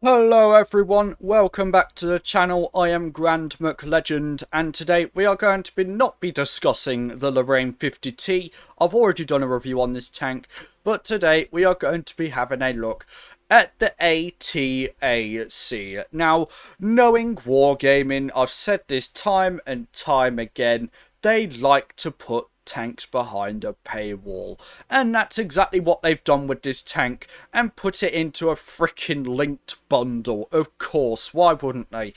Hello everyone, welcome back to the channel. I am GrandMcLegend, and today we are going to not be discussing the Lorraine 50T. I've already done a review on this tank, but today we are going to be having a look at the ATAC. Now, knowing wargaming, I've said this time and time again, they like to put tanks behind a paywall, and that's exactly what they've done with this tank and put it into a freaking linked bundle. Of course, why wouldn't they?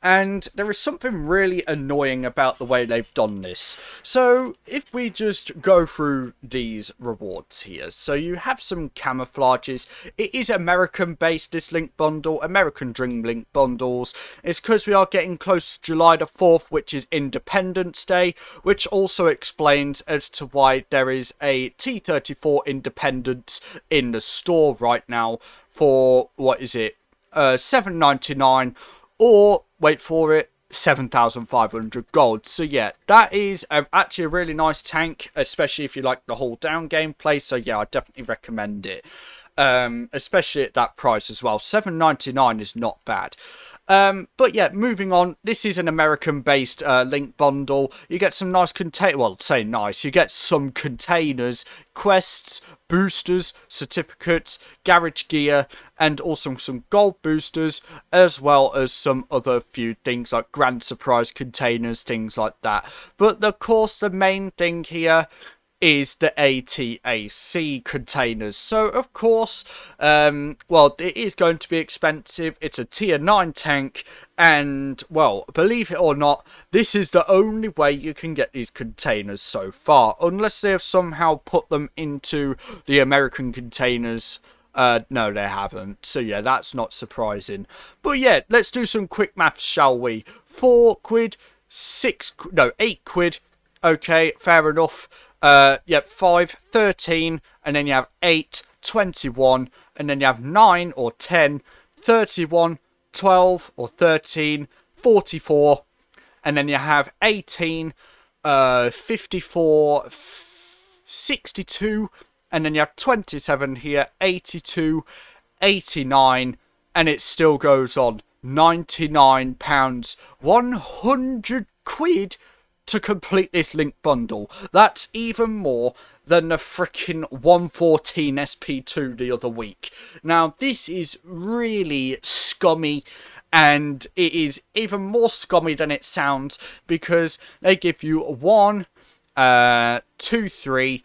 And there is something really annoying about the way they've done this. So if we just go through these rewards here, so you have some camouflages. It is American based, this link bundle, American Dream link bundles. It's because we are getting close to July the 4th, which is Independence Day, which also explains as to why there is a T-34 Independence in the store right now for, what is it, $7.99, or, wait for it, 7,500 gold. So yeah, that is actually a really nice tank, especially if you like the hold down gameplay. So yeah, I definitely recommend it, especially at that price as well. 7.99 is not bad. But yeah, moving on, this is an American-based link bundle. You get some nice well, say nice, you get some containers, quests, boosters, certificates, garage gear, and also some gold boosters, as well as some other few things like grand surprise containers, things like that. But of course, the main thing here is the ATAC containers. So of course, well, it is going to be expensive. It's a tier 9 tank, and well, believe it or not, this is the only way you can get these containers so far, unless they have somehow put them into the American containers. No, they haven't. So yeah, that's not surprising. But yeah, let's do some quick maths, shall we? 4 quid, 8 quid. Okay, fair enough. Yep, 5, 13, and then you have 8, 21, and then you have 9 or 10, 31, 12 or 13, 44, and then you have 18, 54, 62, and then you have 27 here, 82, 89, and it still goes on. £99, 100 quid to complete this link bundle. That's even more than the freaking 114 SP2 the other week. Now, this is really scummy, and it is even more scummy than it sounds, because they give you 1, 2, 3,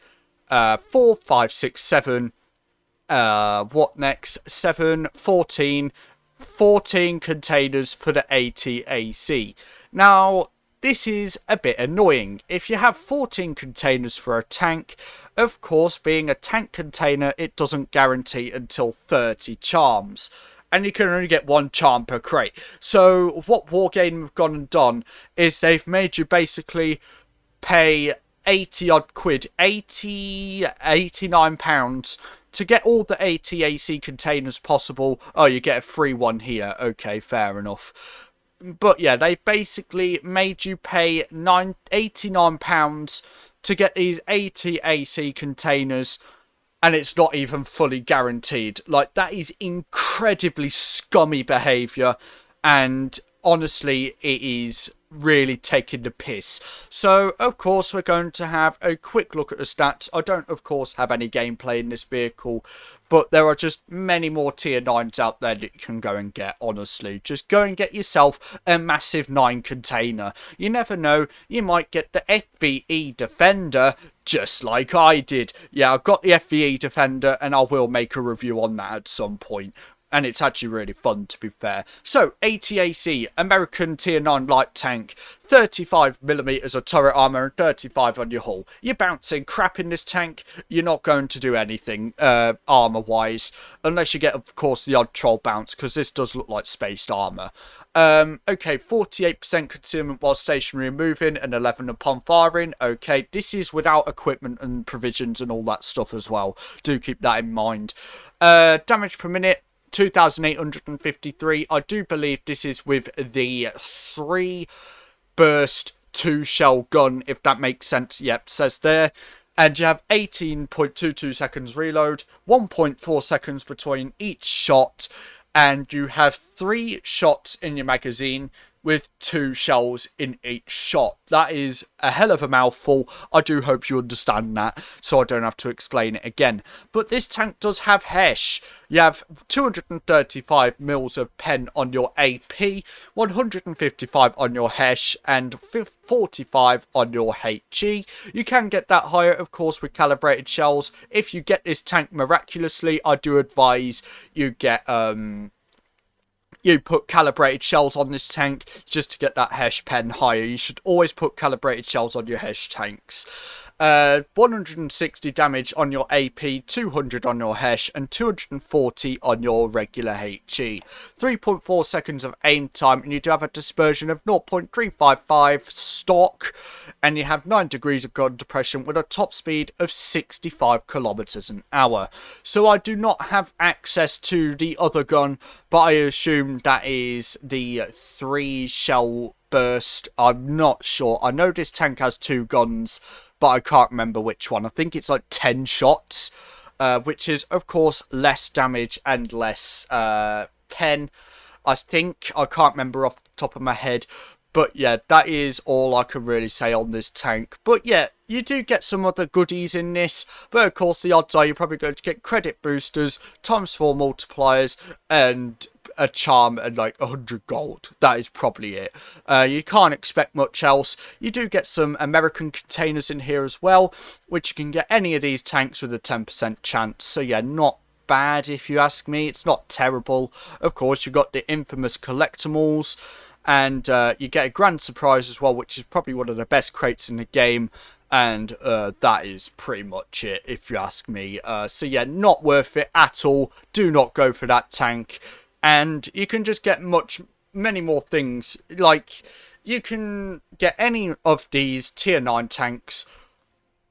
4, 5, 6, 7, what next? 7, 14 containers for the ATAC. Now, this is a bit annoying. If you have 14 containers for a tank, of course, being a tank container, it doesn't guarantee until 30 charms. And you can only get 1 charm per crate. So what Wargaming have gone and done is they've made you basically pay 80 odd quid, 89 pounds to get all the ATAC containers possible. Oh, you get a free one here. Okay, fair enough. But yeah, they basically made you pay £89 to get these ATAC containers, and it's not even fully guaranteed. Like, that is incredibly scummy behaviour, and honestly, it is really taking the piss. So, of course, we're going to have a quick look at the stats. I don't, of course, have any gameplay in this vehicle, but there are just many more tier 9s out there that you can go and get, honestly. Just go and get yourself a massive 9 container. You never know, you might get the FVE Defender, just like I did. Yeah, I've got the FVE Defender, and I will make a review on that at some point. And it's actually really fun, to be fair. So, ATAC, American Tier 9 Light Tank, 35mm of turret armour and 35 on your hull. You're bouncing crap in this tank, you're not going to do anything armour-wise, unless you get, of course, the odd troll bounce, because this does look like spaced armour. Okay, 48% concealment while stationary and moving, and 11 upon firing. Okay, this is without equipment and provisions and all that stuff as well. Do keep that in mind. Damage per minute, 2,853. I do believe this is with the 3 burst 2 shell gun, if that makes sense. Yep, says there. And you have 18.22 seconds reload, 1.4 seconds between each shot, and you have 3 shots in your magazine with 2 shells in each shot. That is a hell of a mouthful. I do hope you understand that, so I don't have to explain it again. But this tank does have HESH. You have 235 mils of pen on your AP, 155 on your HESH, and 45 on your HE. You can get that higher, of course, with calibrated shells. If you get this tank miraculously, I do advise you get you put calibrated shells on this tank just to get that HESH pen higher. You should always put calibrated shells on your HESH tanks. 160 damage on your AP, 200 on your HESH, and 240 on your regular HE. 3.4 seconds of aim time, and you do have a dispersion of 0.355 stock, and you have 9 degrees of gun depression with a top speed of 65 kilometers an hour. So I do not have access to the other gun, but I assume that is the 3 shell burst. I'm not sure. I know this tank has 2 guns, but I can't remember which one. I think it's like 10 shots, which is, of course, less damage and less pen. I think. I can't remember off the top of my head. But yeah, that is all I can really say on this tank. But yeah, you do get some other goodies in this. But of course, the odds are you're probably going to get credit boosters, ×4 multipliers, and a charm and like 100 gold. That is probably it. You can't expect much else. You do get some American containers in here as well, which you can get any of these tanks with a 10% chance. So yeah, not bad if you ask me. It's not terrible. Of course, you've got the infamous collectibles, and you get a grand surprise as well, which is probably one of the best crates in the game. And that is pretty much it, if you ask me. So yeah, not worth it at all. Do not go for that tank. And you can just get many more things. Like, you can get any of these tier 9 tanks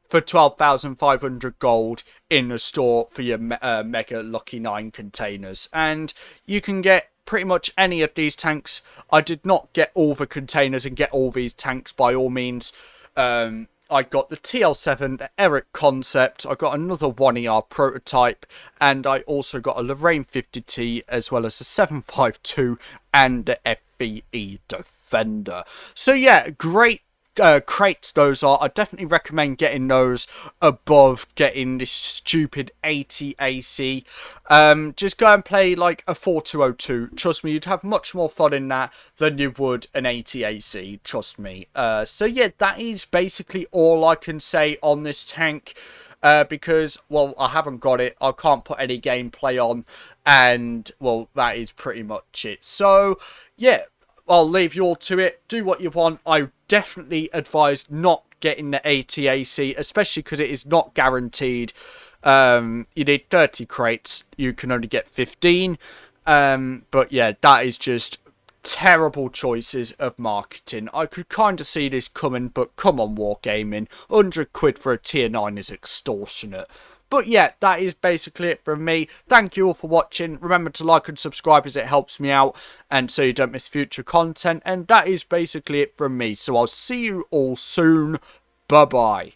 for 12,500 gold in the store for your Mega Lucky 9 containers. And you can get pretty much any of these tanks. I did not get all the containers and get all these tanks by all means. I got the TL7, the Eric Concept, I got another 1ER prototype, and I also got a Lorraine 50T, as well as a 752 and the FVE Defender. So yeah, great crates those are. I definitely recommend getting those above getting this stupid 80 AC. Just go and play like a 4202. Trust me, you'd have much more fun in that than you would an 80 AC. Trust me. So yeah, that is basically all I can say on this tank. Because, well, I haven't got it. I can't put any gameplay on. And, well, that is pretty much it. So, yeah, I'll leave you all to it. Do what you want. I definitely advise not getting the ATAC, especially because it is not guaranteed. You need 30 crates. You can only get 15. But yeah, that is just terrible choices of marketing. I could kind of see this coming, but come on, Wargaming. 100 quid for a tier 9 is extortionate. But yeah, that is basically it from me. Thank you all for watching. Remember to like and subscribe as it helps me out, and so you don't miss future content. And that is basically it from me. So I'll see you all soon. Bye-bye.